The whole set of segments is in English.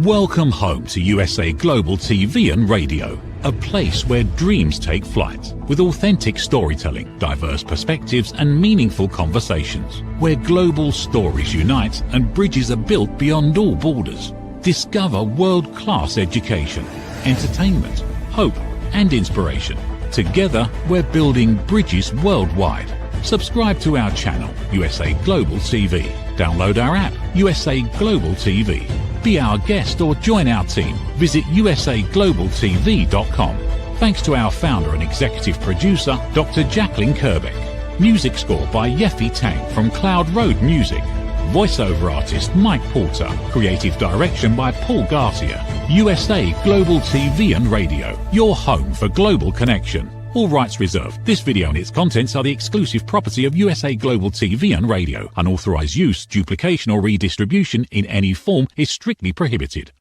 Welcome home to USA Global TV and Radio, a place where dreams take flight, with authentic storytelling, diverse perspectives and meaningful conversations, where global stories unite and bridges are built beyond all borders. Discover world-class education, entertainment, hope and inspiration. Together, we're building bridges worldwide. Subscribe to our channel, USA Global TV. Download our app, USA Global TV. Be our guest or join our team. Visit usaglobaltv.com. Thanks to our founder and executive producer, Dr. Jacalyn Kerbeck. Music score by Yeffy Tang from Cloud Road Music. Voiceover artist Mike Porter. Creative direction by Paul Garcia. USA Global TV and Radio. Your home for global connection. All rights reserved. This video and its contents are the exclusive property of USA Global TV and Radio. Unauthorized use, duplication or redistribution in any form is strictly prohibited.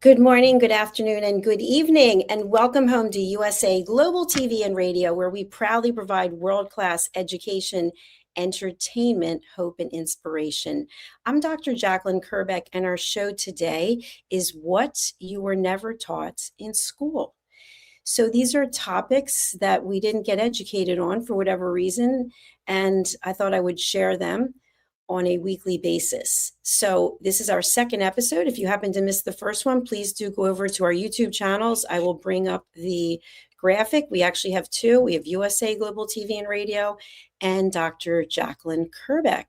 Good morning, good afternoon, and good evening, and welcome home to USA Global TV and Radio, where we proudly provide world-class education, entertainment, hope, and inspiration. I'm Dr. Jacalyn Kerbeck, and our show today is What You Were Never Taught in School. So these are topics that we didn't get educated on for whatever reason, and I thought I would share them on a weekly basis. So this is our second episode. If you happen to miss the first one, please do go over to our YouTube channels. I will bring up the graphic. We actually have two. We have USA Global TV and Radio and Dr. Jacalyn Kerbeck.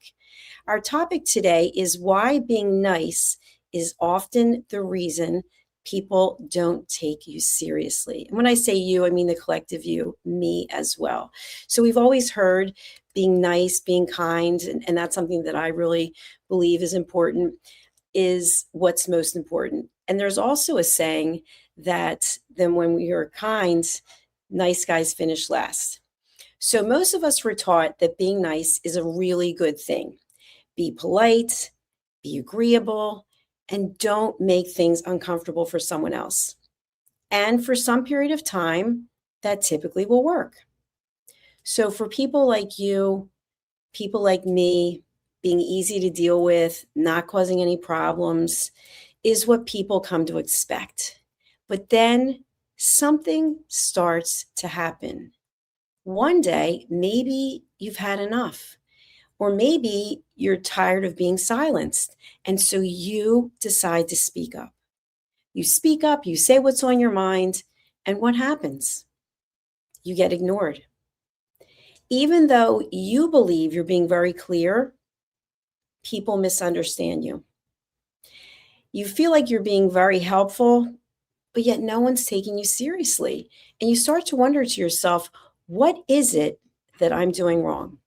Our topic today is why being nice is often the reason people don't take you seriously. And when I say you, I mean the collective you, me as well. So we've always heard being nice, being kind, and that's something that I really believe is important, is what's most important. And there's also a saying that then when we are kind, nice guys finish last. So most of us were taught that being nice is a really good thing. Be polite, be agreeable, and don't make things uncomfortable for someone else. And for some period of time, that typically will work. So for people like you, people like me, being easy to deal with, not causing any problems, is what people come to expect. But then something starts to happen. One day, maybe you've had enough, or maybe you're tired of being silenced. And so you decide to speak up. You speak up, you say what's on your mind, and what happens? You get ignored. Even though you believe you're being very clear, people misunderstand you. You feel like you're being very helpful, but yet no one's taking you seriously. And you start to wonder to yourself, what is it that I'm doing wrong?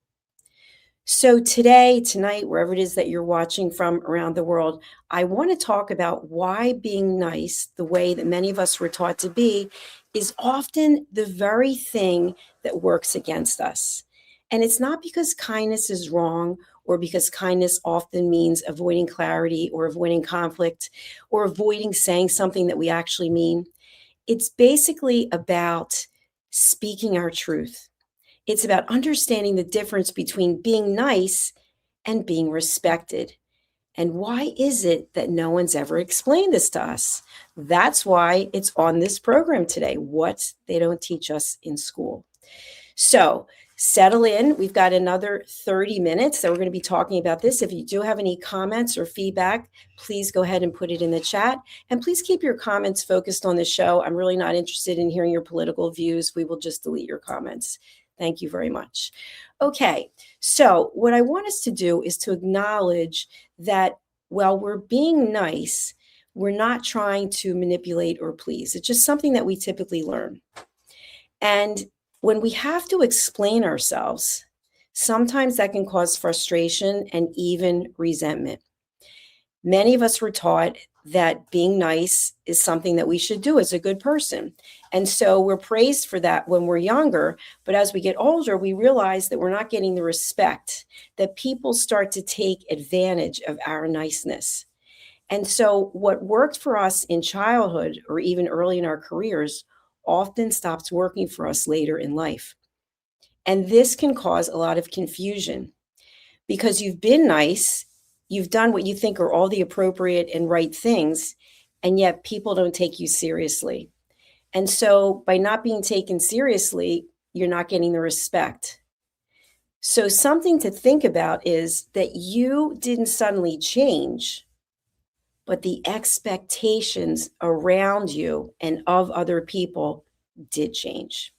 So today, tonight, wherever it is that you're watching from around the world, I want to talk about why being nice, the way that many of us were taught to be, is often the very thing that works against us. And it's not because kindness is wrong, or because kindness often means avoiding clarity or avoiding conflict or avoiding saying something that we actually mean. It's basically about speaking our truth. It's about understanding the difference between being nice and being respected. And why is it that no one's ever explained this to us? That's why it's on this program today, what they don't teach us in school. So settle in. We've got another 30 minutes that we're going to be talking about this. If you do have any comments or feedback, please go ahead and put it in the chat. And please keep your comments focused on the show. I'm really not interested in hearing your political views. We will just delete your comments. Thank you very much. Okay, so what I want us to do is to acknowledge that while we're being nice, we're not trying to manipulate or please. It's just something that we typically learn. And when we have to explain ourselves, sometimes that can cause frustration and even resentment. Many of us were taught that being nice is something that we should do as a good person. And so we're praised for that when we're younger. But as we get older, we realize that we're not getting the respect, that people start to take advantage of our niceness. And so what worked for us in childhood or even early in our careers often stops working for us later in life. And this can cause a lot of confusion because you've been nice you've done what you think are all the appropriate and right things, and yet people don't take you seriously. And so by not being taken seriously, you're not getting the respect. So something to think about is that you didn't suddenly change, but the expectations around you and of other people did change.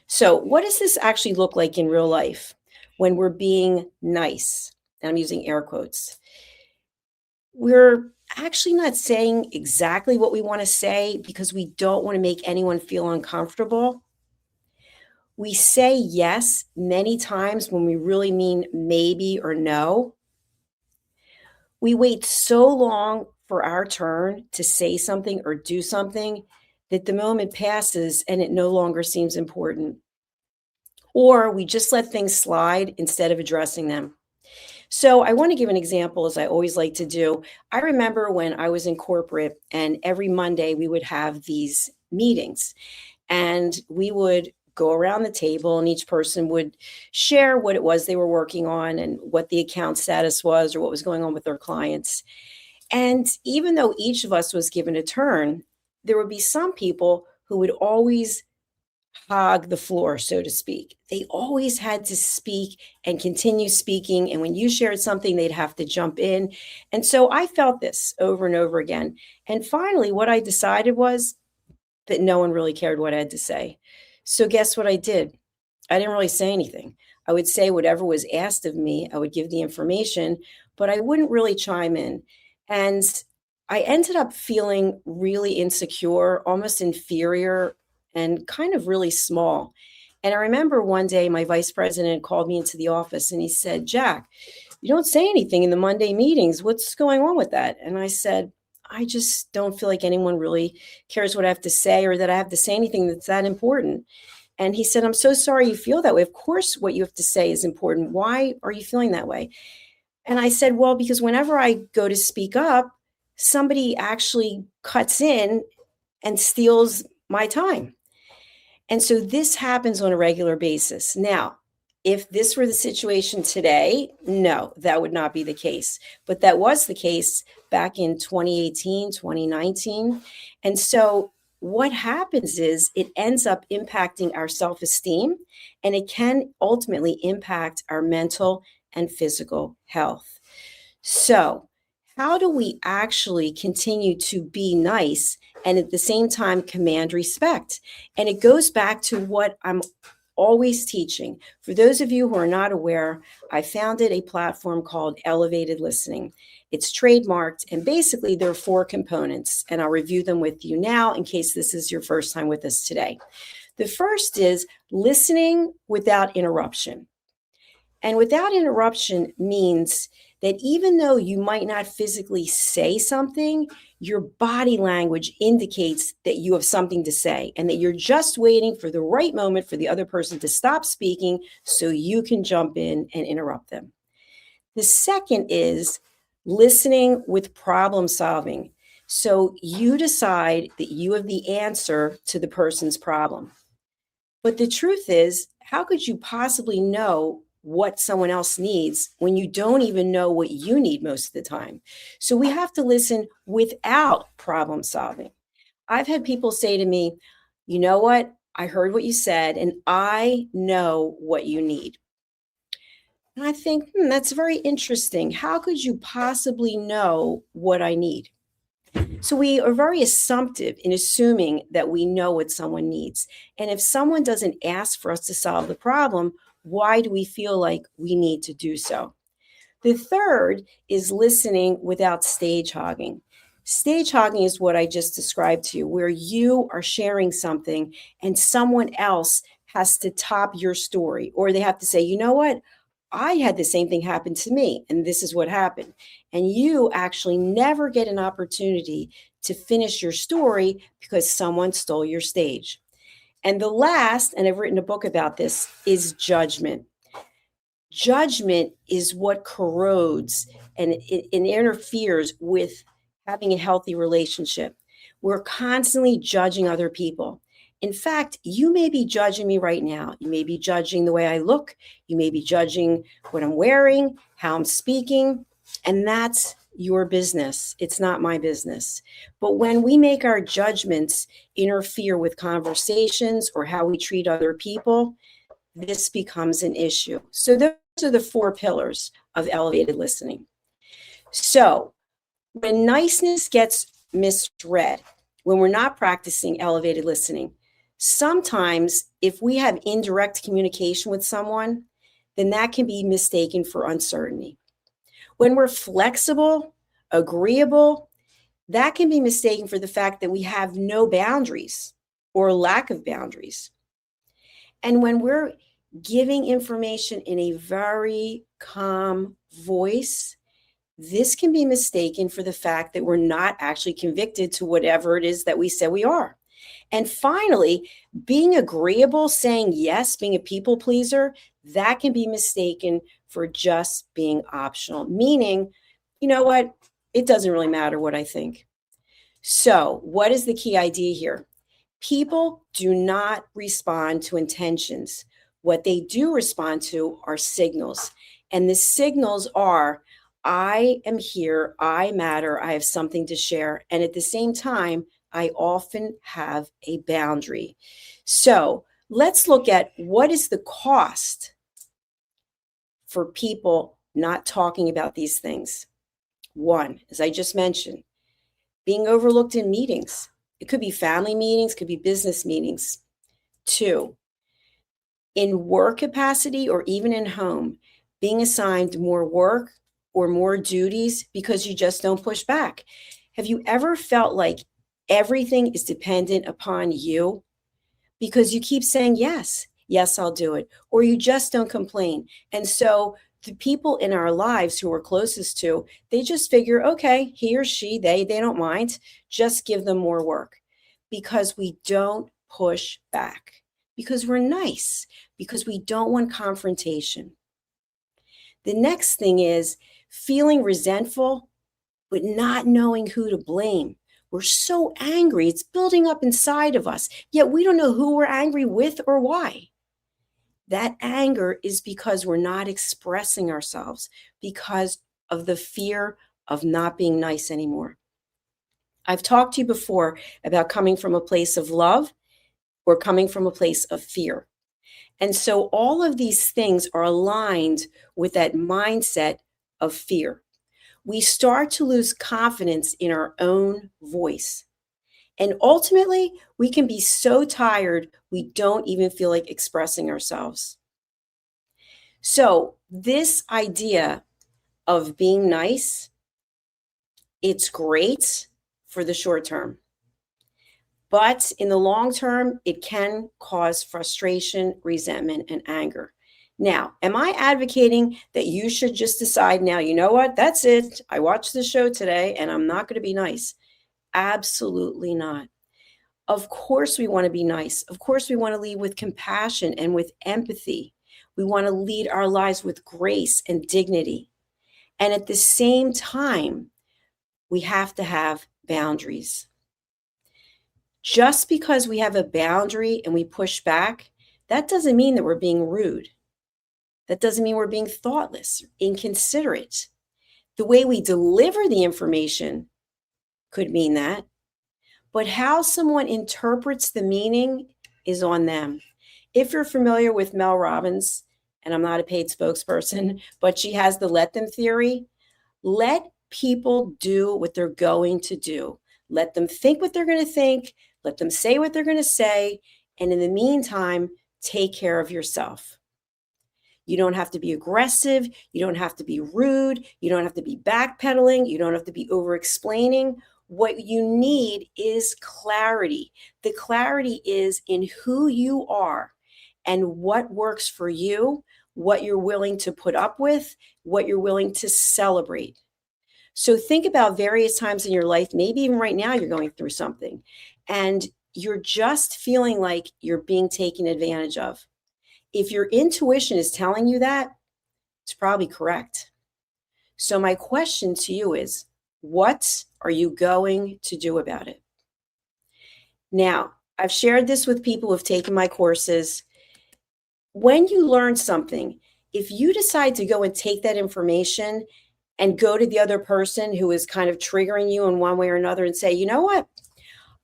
So, what does this actually look like in real life when we're being nice? And I'm using air quotes. We're actually not saying exactly what we want to say because we don't want to make anyone feel uncomfortable. We say yes many times when we really mean maybe or no. We wait so long for our turn to say something or do something that the moment passes and it no longer seems important. Or we just let things slide instead of addressing them. So, I want to give an example, as I always like to do. I remember when I was in corporate, and every Monday we would have these meetings, and we would go around the table, and each person would share what it was they were working on and what the account status was or what was going on with their clients. And even though each of us was given a turn, there would be some people who would always hog the floor, so to speak. They always had to speak and continue speaking. And when you shared something, they'd have to jump in. And so I felt this over and over again. And finally, what I decided was that no one really cared what I had to say. So guess what I did? I didn't really say anything. I would say whatever was asked of me, I would give the information, but I wouldn't really chime in. And I ended up feeling really insecure, almost inferior, and kind of really small. And I remember one day my vice president called me into the office and he said, Jack, you don't say anything in the Monday meetings. What's going on with that? And I said, I just don't feel like anyone really cares what I have to say or that I have to say anything that's that important. And he said, I'm so sorry you feel that way. Of course, what you have to say is important. Why are you feeling that way? And I said, well, because whenever I go to speak up, somebody actually cuts in and steals my time. And so this happens on a regular basis. Now, if this were the situation today, no, that would not be the case. But that was the case back in 2018, 2019. And so what happens is it ends up impacting our self esteem, and it can ultimately impact our mental and physical health. So, how do we actually continue to be nice and at the same time command respect? And it goes back to what I'm always teaching. For those of you who are not aware, I founded a platform called Elevated Listening. It's trademarked, and basically there are 4 components, and I'll review them with you now in case this is your first time with us today. The first is listening without interruption. And without interruption means that even though you might not physically say something, your body language indicates that you have something to say and that you're just waiting for the right moment for the other person to stop speaking so you can jump in and interrupt them. The second is listening with problem solving. So you decide that you have the answer to the person's problem. But the truth is, how could you possibly know what someone else needs when you don't even know what you need most of the time? So we have to listen without problem solving. I've had people say to me, you know what? I heard what you said and I know what you need. And I think, that's very interesting. How could you possibly know what I need? So we are very assumptive in assuming that we know what someone needs. And if someone doesn't ask for us to solve the problem, why do we feel like we need to do so? The third is listening without stage hogging. Stage hogging is what I just described to you, where you are sharing something and someone else has to top your story, or they have to say, you know what? I had the same thing happen to me, and this is what happened. And you actually never get an opportunity to finish your story because someone stole your stage. And the last, and I've written a book about this, is judgment. Judgment is what corrodes and it interferes with having a healthy relationship. We're constantly judging other people. In fact, you may be judging me right now. You may be judging the way I look. You may be judging what I'm wearing, how I'm speaking. And that's your business. It's not my business. But when we make our judgments interfere with conversations or how we treat other people, this becomes an issue. So those are the 4 pillars of elevated listening. So when niceness gets misread, when we're not practicing elevated listening, sometimes if we have indirect communication with someone, then that can be mistaken for uncertainty. When we're flexible, agreeable, that can be mistaken for the fact that we have no boundaries or lack of boundaries. And when we're giving information in a very calm voice, this can be mistaken for the fact that we're not actually convicted to whatever it is that we say we are. And finally, being agreeable, saying yes, being a people pleaser, that can be mistaken for just being optional, meaning, you know what, it doesn't really matter what I think. So, what is the key idea here? People do not respond to intentions. What they do respond to are signals. And the signals are, I am here, I matter, I have something to share. And at the same time, I often have a boundary. So let's look at what is the cost for people not talking about these things. 1, as I just mentioned, being overlooked in meetings. It could be family meetings, could be business meetings. 2, in work capacity or even in home, being assigned more work or more duties because you just don't push back. Have you ever felt like everything is dependent upon you because you keep saying, yes, I'll do it, or you just don't complain? And so the people in our lives who we're closest to, they just figure, okay, he or she, they don't mind, just give them more work, because we don't push back, because we're nice, because we don't want confrontation. The next thing is feeling resentful, but not knowing who to blame. We're so angry, it's building up inside of us, yet we don't know who we're angry with or why. That anger is because we're not expressing ourselves because of the fear of not being nice anymore. I've talked to you before about coming from a place of love or coming from a place of fear. And so all of these things are aligned with that mindset of fear. We start to lose confidence in our own voice. And ultimately, we can be so tired, we don't even feel like expressing ourselves. So this idea of being nice, it's great for the short term. But in the long term, it can cause frustration, resentment, and anger. Now, am I advocating that you should just decide now, you know what, that's it. I watched the show today and I'm not going to be nice? Absolutely not. Of course, we want to be nice. Of course, we want to lead with compassion and with empathy. We want to lead our lives with grace and dignity. And at the same time, we have to have boundaries. Just because we have a boundary and we push back, that doesn't mean that we're being rude. That doesn't mean we're being thoughtless, inconsiderate. The way we deliver the information could mean that, but how someone interprets the meaning is on them. If you're familiar with Mel Robbins, and I'm not a paid spokesperson, but she has the let them theory, let people do what they're going to do. Let them think what they're going to think. Let them say what they're going to say. And in the meantime, take care of yourself. You don't have to be aggressive. You don't have to be rude. You don't have to be backpedaling. You don't have to be over-explaining. What you need is clarity. The clarity is in who you are and what works for you, what you're willing to put up with, what you're willing to celebrate. So think about various times in your life, maybe even right now you're going through something, and you're just feeling like you're being taken advantage of. If your intuition is telling you that, it's probably correct. So my question to you is, what are you going to do about it? Now, I've shared this with people who have taken my courses. When you learn something, if you decide to go and take that information and go to the other person who is kind of triggering you in one way or another and say, you know what?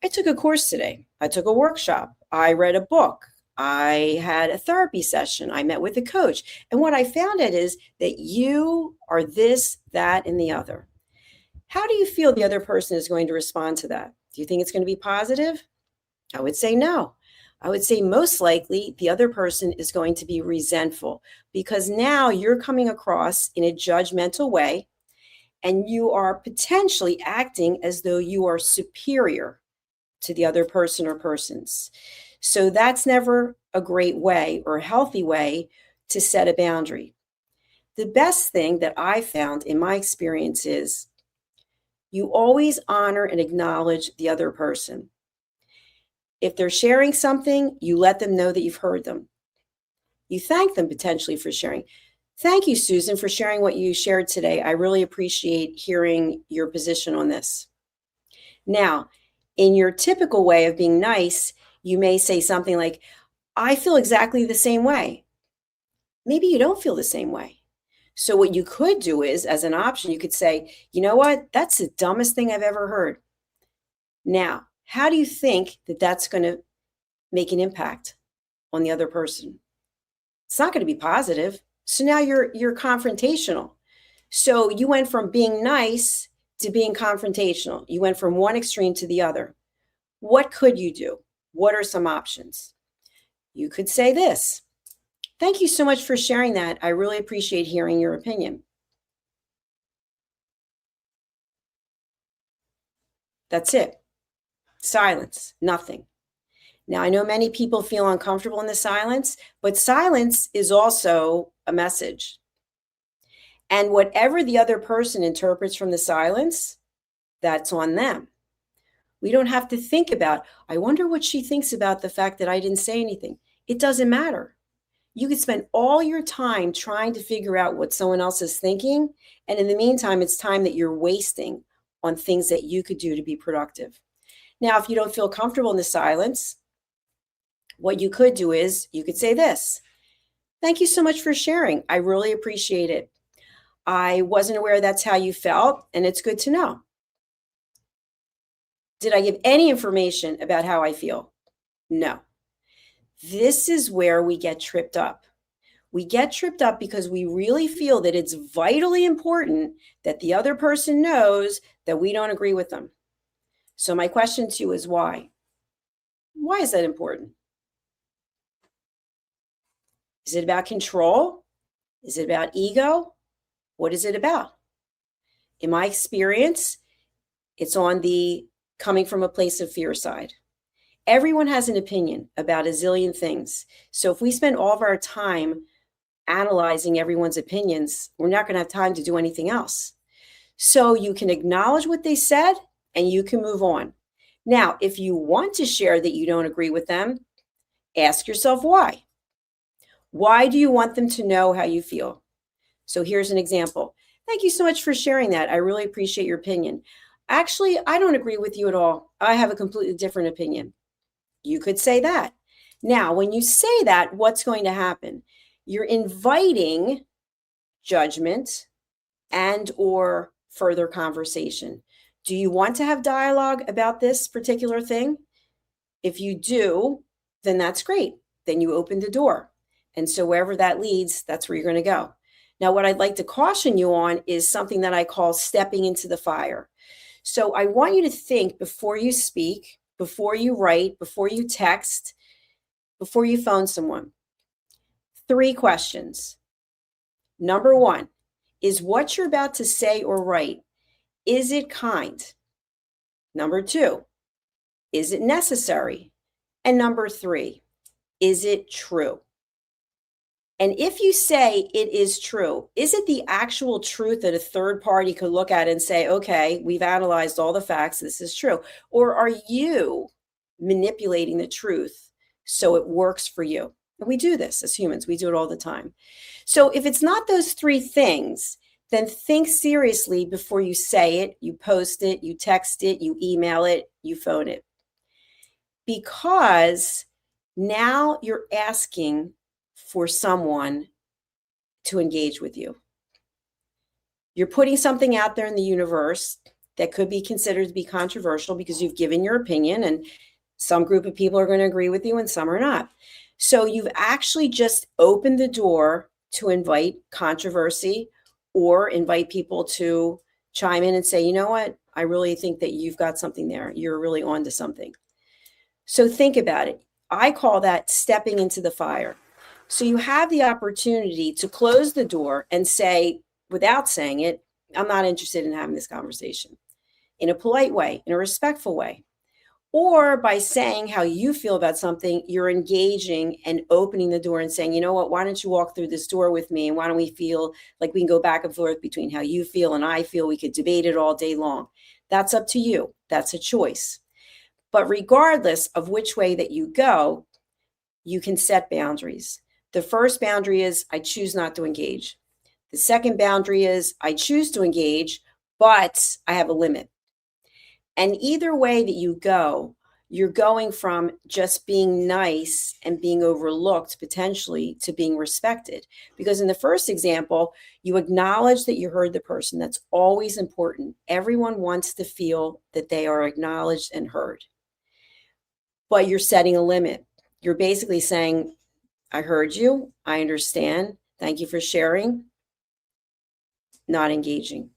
I took a course today. I took a workshop. I read a book. I had a therapy session. I met with a coach. And what I found out is that you are this, that, and the other. How do you feel the other person is going to respond to that? Do you think it's going to be positive? I would say no. I would say most likely the other person is going to be resentful because now you're coming across in a judgmental way and you are potentially acting as though you are superior to the other person or persons. So that's never a great way or a healthy way to set a boundary. The best thing that I found in my experience is you always honor and acknowledge the other person. If they're sharing something, you let them know that you've heard them. You thank them potentially for sharing. Thank you, Susan, for sharing what you shared today. I really appreciate hearing your position on this. Now, in your typical way of being nice, you may say something like, I feel exactly the same way. Maybe you don't feel the same way. So what you could do is, as an option, you could say, you know what? That's the dumbest thing I've ever heard. Now, how do you think that that's going to make an impact on the other person? It's not going to be positive. So now you're confrontational. So you went from being nice to being confrontational. You went from one extreme to the other. What could you do? What are some options? You could say this. Thank you so much for sharing that. I really appreciate hearing your opinion. That's it. Silence, nothing. Now, I know many people feel uncomfortable in the silence, but silence is also a message. And whatever the other person interprets from the silence, that's on them. We don't have to think about, I wonder what she thinks about the fact that I didn't say anything. It doesn't matter. You could spend all your time trying to figure out what someone else is thinking. And in the meantime, it's time that you're wasting on things that you could do to be productive. Now, if you don't feel comfortable in the silence, what you could do is you could say this. Thank you so much for sharing. I really appreciate it. I wasn't aware that's how you felt, and it's good to know. Did I give any information about how I feel? No. This is where we get tripped up. We get tripped up because we really feel that it's vitally important that the other person knows that we don't agree with them. So my question to you is why? Why is that important? Is it about control? Is it about ego? What is it about? In my experience, it's on the coming from a place of fear side. Everyone has an opinion about a zillion things. So if we spend all of our time analyzing everyone's opinions, we're not going to have time to do anything else. So you can acknowledge what they said and you can move on. Now, if you want to share that you don't agree with them, ask yourself why. Why do you want them to know how you feel? So here's an example. Thank you so much for sharing that. I really appreciate your opinion. Actually, I don't agree with you at all. I have a completely different opinion. You could say that. Now, when you say that, what's going to happen? You're inviting judgment and or further conversation. Do you want to have dialogue about this particular thing? If you do, then that's great. Then you open the door. And so wherever that leads, that's where you're going to go. Now, what I'd like to caution you on is something that I call stepping into the fire. So I want you to think before you speak, before you write, before you text, before you phone someone. 3 questions. Number 1, is what you're about to say or write, is it kind? Number 2, is it necessary? And number 3, is it true? And if you say it is true, is it the actual truth that a third party could look at and say, okay, we've analyzed all the facts, this is true? Or are you manipulating the truth so it works for you? And we do this as humans, we do it all the time. So if it's not those 3 things, then think seriously before you say it, you post it, you text it, you email it, you phone it. Because now you're asking for someone to engage with you. You're putting something out there in the universe that could be considered to be controversial because you've given your opinion, and some group of people are going to agree with you and some are not. So you've actually just opened the door to invite controversy or invite people to chime in and say, you know what, I really think that you've got something there. You're really onto something. So think about it. I call that stepping into the fire. So you have the opportunity to close the door and say, without saying it, I'm not interested in having this conversation, in a polite way, in a respectful way. Or by saying how you feel about something, you're engaging and opening the door and saying, you know what, why don't you walk through this door with me? And why don't we feel like we can go back and forth between how you feel and I feel? We could debate it all day long. That's up to you. That's a choice. But regardless of which way that you go, you can set boundaries. The first boundary is I choose not to engage. The second boundary is I choose to engage, but I have a limit. And either way that you go, you're going from just being nice and being overlooked potentially to being respected. Because in the first example, you acknowledge that you heard the person. That's always important. Everyone wants to feel that they are acknowledged and heard. But you're setting a limit. You're basically saying, I heard you. I understand. Thank you for sharing. Not engaging.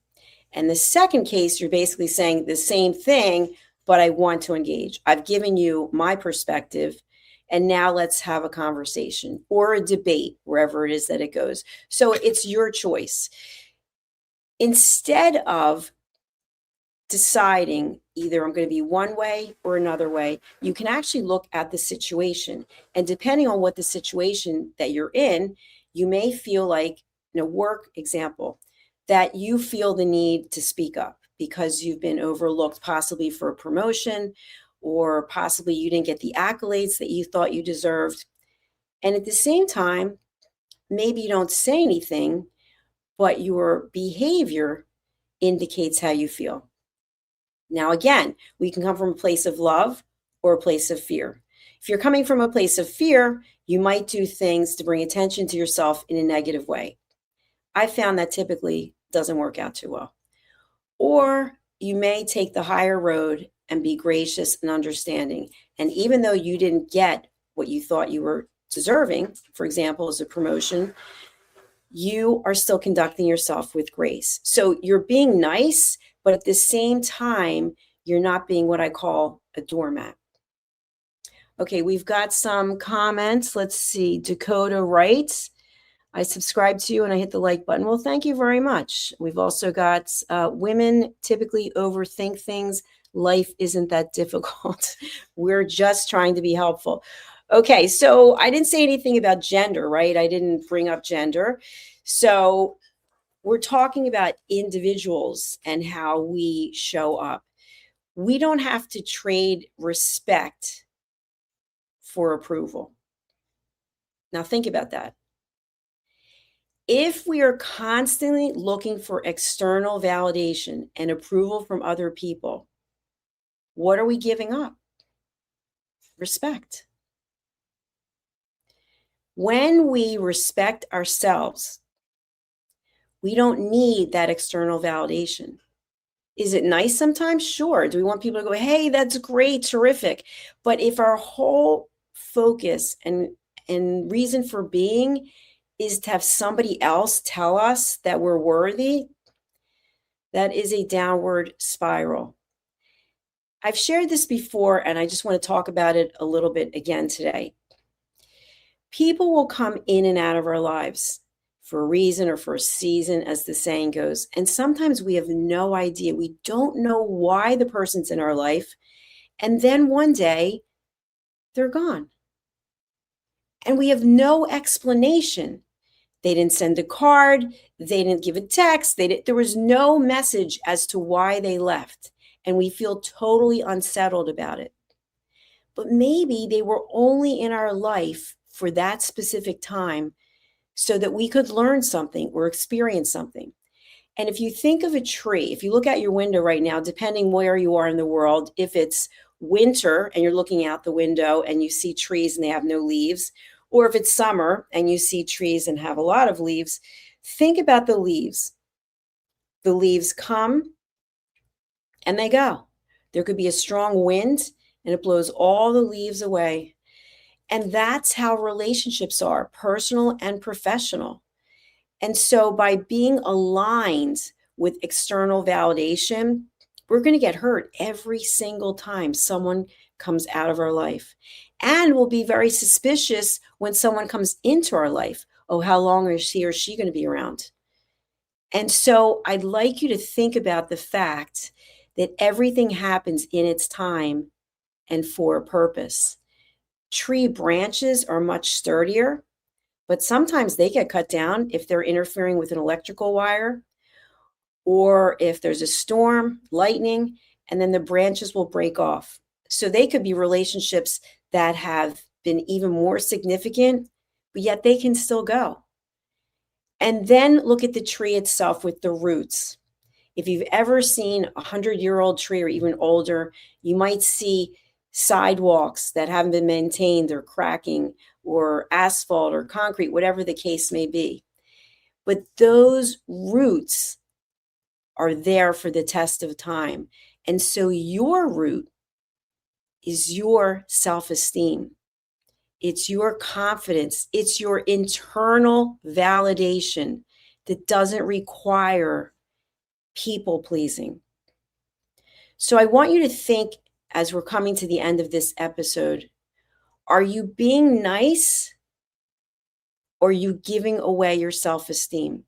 And the second case, you're basically saying the same thing, but I want to engage. I've given you my perspective, and now let's have a conversation or a debate, wherever it is that it goes. So it's your choice. Instead of deciding either I'm going to be one way or another way, you can actually look at the situation. And depending on what the situation that you're in, you may feel like, in a work example, that you feel the need to speak up because you've been overlooked, possibly for a promotion, or possibly you didn't get the accolades that you thought you deserved. And at the same time, maybe you don't say anything, but your behavior indicates how you feel. Now, again, we can come from a place of love or a place of fear. If you're coming from a place of fear, you might do things to bring attention to yourself in a negative way. I found that typically doesn't work out too well. Or you may take the higher road and be gracious and understanding. And even though you didn't get what you thought you were deserving, for example, as a promotion, you are still conducting yourself with grace. So you're being nice, but at the same time, you're not being what I call a doormat. Okay, we've got some comments. Let's see. Dakota writes, I subscribe to you and I hit the like button. Well, thank you very much. We've also got women typically overthink things. Life isn't that difficult. We're just trying to be helpful. Okay, so I didn't say anything about gender, right? I didn't bring up gender. So we're talking about individuals and how we show up. We don't have to trade respect for approval. Now think about that. If we are constantly looking for external validation and approval from other people, what are we giving up? Respect. When we respect ourselves, we don't need that external validation. Is it nice sometimes? Sure. Do we want people to go, hey, that's great, terrific. But if our whole focus and reason for being is to have somebody else tell us that we're worthy, that is a downward spiral. I've shared this before, and I just want to talk about it a little bit again today. People will come in and out of our lives for a reason or for a season, as the saying goes. And sometimes we have no idea. We don't know why the person's in our life. And then one day, they're gone. And we have no explanation. They didn't send a card. They didn't give a text. There was no message as to why they left. And we feel totally unsettled about it. But maybe they were only in our life for that specific time so that we could learn something or experience something. And if you think of a tree, if you look out your window right now, depending where you are in the world, if it's winter and you're looking out the window and you see trees and they have no leaves, or if it's summer and you see trees and have a lot of leaves, think about the leaves. The leaves come and they go. There could be a strong wind and it blows all the leaves away. And that's how relationships are, personal and professional. And so by being aligned with external validation, we're going to get hurt every single time someone comes out of our life. And we'll be very suspicious when someone comes into our life. Oh, how long is he or she going to be around? And so I'd like you to think about the fact that everything happens in its time and for a purpose. Tree branches are much sturdier, but sometimes they get cut down if they're interfering with an electrical wire, or if there's a storm, lightning, and then the branches will break off. So they could be relationships that have been even more significant, but yet they can still go. And then look at the tree itself with the roots. If you've ever seen a 100-year-old tree or even older, you might see sidewalks that haven't been maintained or cracking, or asphalt or concrete, whatever the case may be. But those roots are there for the test of time. And so your root is your self-esteem. It's your confidence. It's your internal validation that doesn't require people pleasing. So I want you to think, as we're coming to the end of this episode, are you being nice, or are you giving away your self-esteem?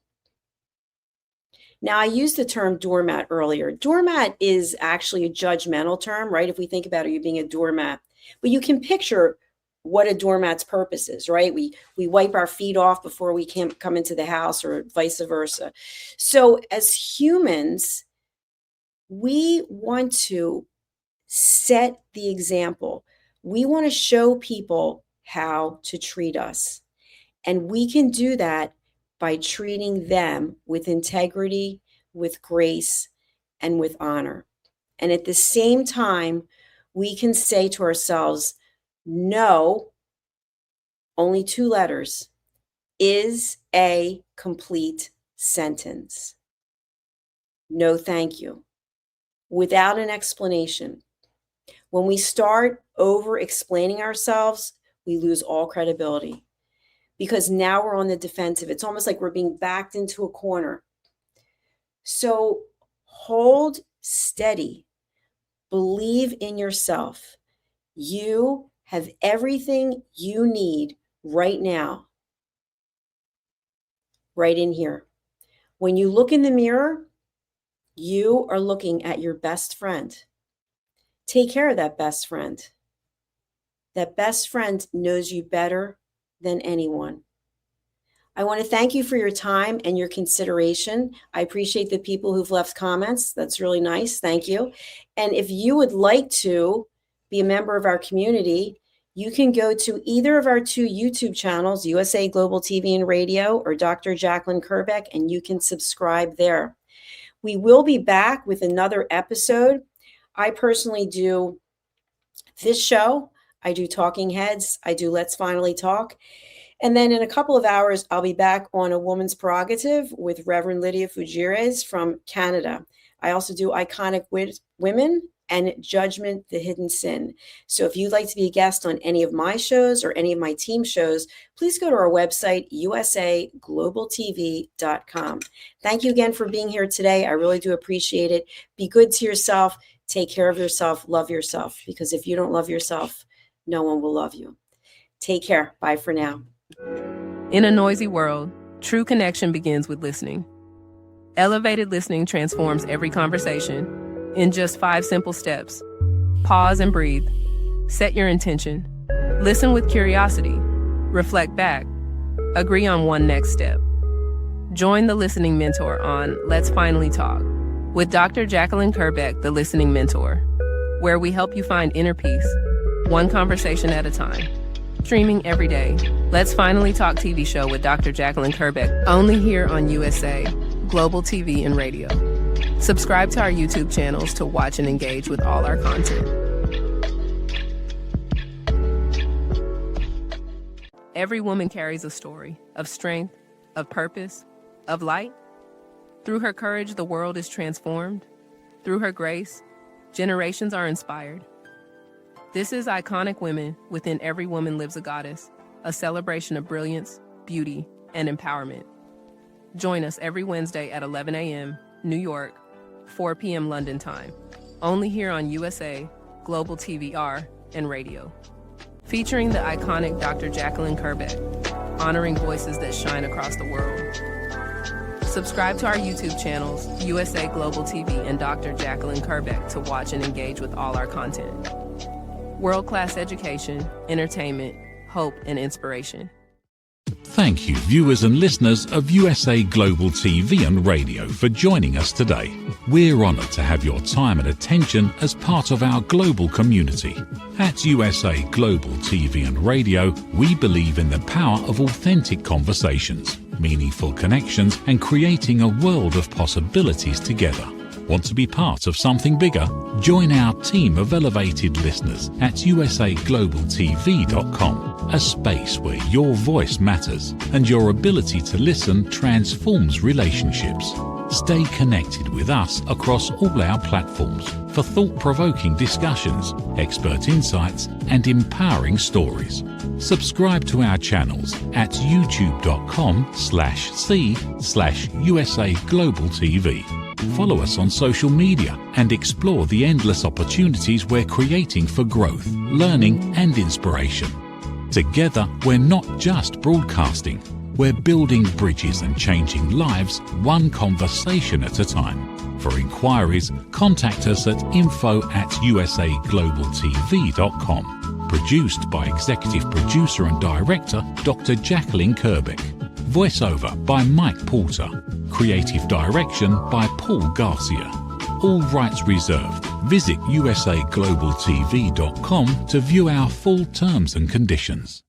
Now, I used the term doormat earlier. Doormat is actually a judgmental term, right? If we think about it, you being a doormat. But you can picture what a doormat's purpose is, right? We wipe our feet off before we can come into the house, or vice versa. So as humans, we want to set the example. We want to show people how to treat us. And we can do that by treating them with integrity, with grace, and with honor. And at the same time, we can say to ourselves, no, only 2 letters, is a complete sentence. No, thank you. Without an explanation. When we start over explaining ourselves, we lose all credibility, because now we're on the defensive. It's almost like we're being backed into a corner. So hold steady. Believe in yourself. You have everything you need right now, right in here. When you look in the mirror, you are looking at your best friend. Take care of that best friend. That best friend knows you better than anyone. I want to thank you for your time and your consideration. I appreciate the people who've left comments. That's really nice. Thank you. And if you would like to be a member of our community, you can go to either of our 2 YouTube channels, USA Global TV and Radio or Dr. Jacalyn Kerbeck, and you can subscribe there. We will be back with another episode. I personally do this show. I do Talking Heads. I do Let's Finally Talk. And then in a couple of hours, I'll be back on A Woman's Prerogative with Reverend Lydia Fugires from Canada. I also do Iconic Women and Judgment, the Hidden Sin. So if you'd like to be a guest on any of my shows or any of my team shows, please go to our website, usaglobaltv.com. Thank you again for being here today. I really do appreciate it. Be good to yourself. Take care of yourself. Love yourself. Because if you don't love yourself, no one will love you. Take care. Bye for now. In a noisy world, true connection begins with listening. Elevated listening transforms every conversation in just 5 simple steps. Pause and breathe. Set your intention. Listen with curiosity. Reflect back. Agree on one next step. Join the Listening Mentor on Let's Finally Talk with Dr. Jacalyn Kerbeck, the Listening Mentor, where we help you find inner peace, one conversation at a time. Streaming every day. Let's Finally Talk TV show with Dr. Jacalyn Kerbeck, only here on USA Global TV and Radio. Subscribe to our YouTube channels to watch and engage with all our content. Every woman carries a story of strength, of purpose, of light. Through her courage, the world is transformed. Through her grace, generations are inspired. This is Iconic Women. Within every woman lives a goddess, a celebration of brilliance, beauty, and empowerment. Join us every Wednesday at 11 a.m. New York, 4 p.m. London time, only here on USA, Global TVR, and radio. Featuring the iconic Dr. Jacalyn Kerbeck, honoring voices that shine across the world. Subscribe to our YouTube channels, USA Global TV and Dr. Jacalyn Kerbeck, to watch and engage with all our content. World-class education, entertainment, hope, and inspiration. Thank you, viewers and listeners of USA Global TV and Radio, for joining us today. We're honoured to have your time and attention as part of our global community. At USA Global TV and Radio, we believe in the power of authentic conversations, meaningful connections, and creating a world of possibilities together. Want to be part of something bigger? Join our team of elevated listeners at usaglobaltv.com, a space where your voice matters and your ability to listen transforms relationships. Stay connected with us across all our platforms for thought-provoking discussions, expert insights, and empowering stories. Subscribe to our channels at youtube.com/c/USA Global TV. Follow us on social media and explore the endless opportunities we're creating for growth, learning, and inspiration. Together, we're not just broadcasting, we're building bridges and changing lives one conversation at a time. For inquiries, contact us at info@usaglobaltv.com. Produced by Executive Producer and Director Dr. Jacalyn Kerbeck. Voiceover by Mike Porter. Creative direction by Paul Garcia. All rights reserved. Visit usaglobaltv.com to view our full terms and conditions.